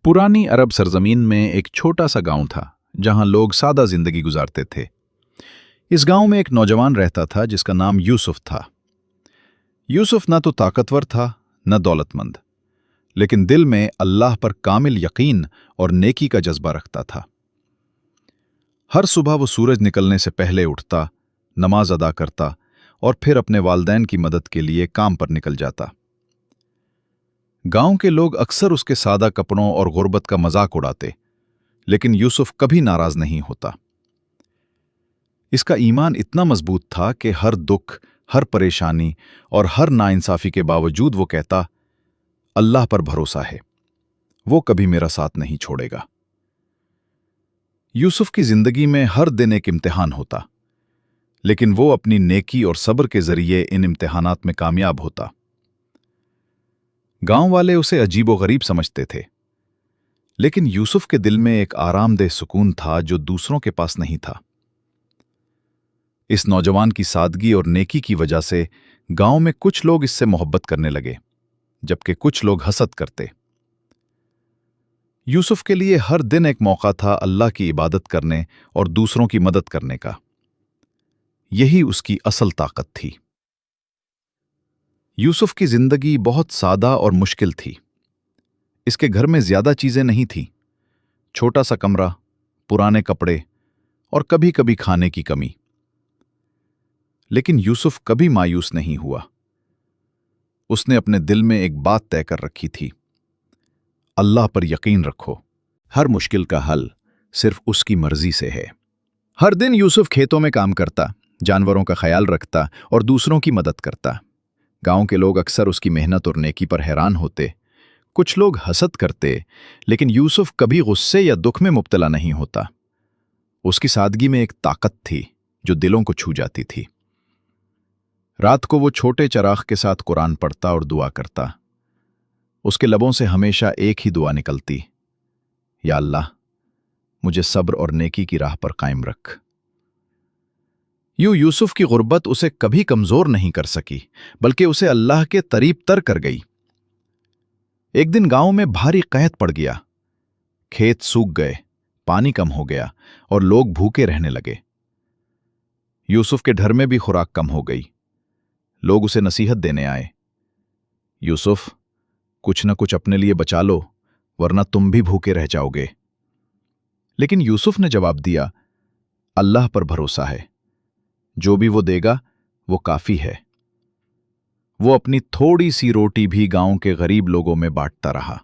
पुरानी अरब सरजमीन में एक छोटा सा गांव था जहां लोग सादा जिंदगी गुजारते थे। इस गांव में एक नौजवान रहता था जिसका नाम यूसुफ था। यूसुफ ना तो ताकतवर था न दौलतमंद, लेकिन दिल में अल्लाह पर कामिल यकीन और नेकी का जज्बा रखता था। हर सुबह वो सूरज निकलने से पहले उठता, नमाज अदा करता और फिर अपने वालिदैन की मदद के लिए काम पर निकल जाता। गांव के लोग अक्सर उसके सादा कपड़ों और गुर्बत का मजाक उड़ाते, लेकिन यूसुफ कभी नाराज नहीं होता। इसका ईमान इतना मजबूत था कि हर दुख, हर परेशानी और हर नाइंसाफी के बावजूद वो कहता, अल्लाह पर भरोसा है, वो कभी मेरा साथ नहीं छोड़ेगा। यूसुफ की जिंदगी में हर दिन एक इम्तिहान होता, लेकिन वो अपनी नेकी और सब्र के जरिए इन इम्तिहानात में कामयाब होता। गांव वाले उसे अजीबोगरीब समझते थे, लेकिन यूसुफ के दिल में एक आरामदेह सुकून था जो दूसरों के पास नहीं था। इस नौजवान की सादगी और नेकी की वजह से गांव में कुछ लोग इससे मोहब्बत करने लगे, जबकि कुछ लोग हसद करते। यूसुफ के लिए हर दिन एक मौका था अल्लाह की इबादत करने और दूसरों की मदद करने का। यही उसकी असल ताकत थी। यूसुफ की जिंदगी बहुत सादा और मुश्किल थी। इसके घर में ज्यादा चीजें नहीं थीं। छोटा सा कमरा, पुराने कपड़े और कभी कभी खाने की कमी। लेकिन यूसुफ कभी मायूस नहीं हुआ। उसने अपने दिल में एक बात तय कर रखी थी, अल्लाह पर यकीन रखो, हर मुश्किल का हल सिर्फ उसकी मर्जी से है। हर दिन यूसुफ खेतों में काम करता, जानवरों का ख्याल रखता और दूसरों की मदद करता। गांव के लोग अक्सर उसकी मेहनत और नेकी पर हैरान होते। कुछ लोग हसद करते, लेकिन यूसुफ कभी गुस्से या दुख में मुब्तला नहीं होता। उसकी सादगी में एक ताकत थी जो दिलों को छू जाती थी। रात को वो छोटे चराग के साथ कुरान पढ़ता और दुआ करता। उसके लबों से हमेशा एक ही दुआ निकलती, या अल्लाह, मुझे सब्र और नेकी की राह पर कायम रख। यूसुफ की गुर्बत उसे कभी कमजोर नहीं कर सकी, बल्कि उसे अल्लाह के करीब तर कर गई। एक दिन गांव में भारी कहत पड़ गया। खेत सूख गए, पानी कम हो गया और लोग भूखे रहने लगे। यूसुफ के घर में भी खुराक कम हो गई। लोग उसे नसीहत देने आए, यूसुफ, कुछ न कुछ अपने लिए बचा लो, वरना तुम भी भूखे रह जाओगे। लेकिन यूसुफ ने जवाब दिया, अल्लाह पर भरोसा है, जो भी वो देगा वो काफी है। वो अपनी थोड़ी सी रोटी भी गांव के गरीब लोगों में बांटता रहा।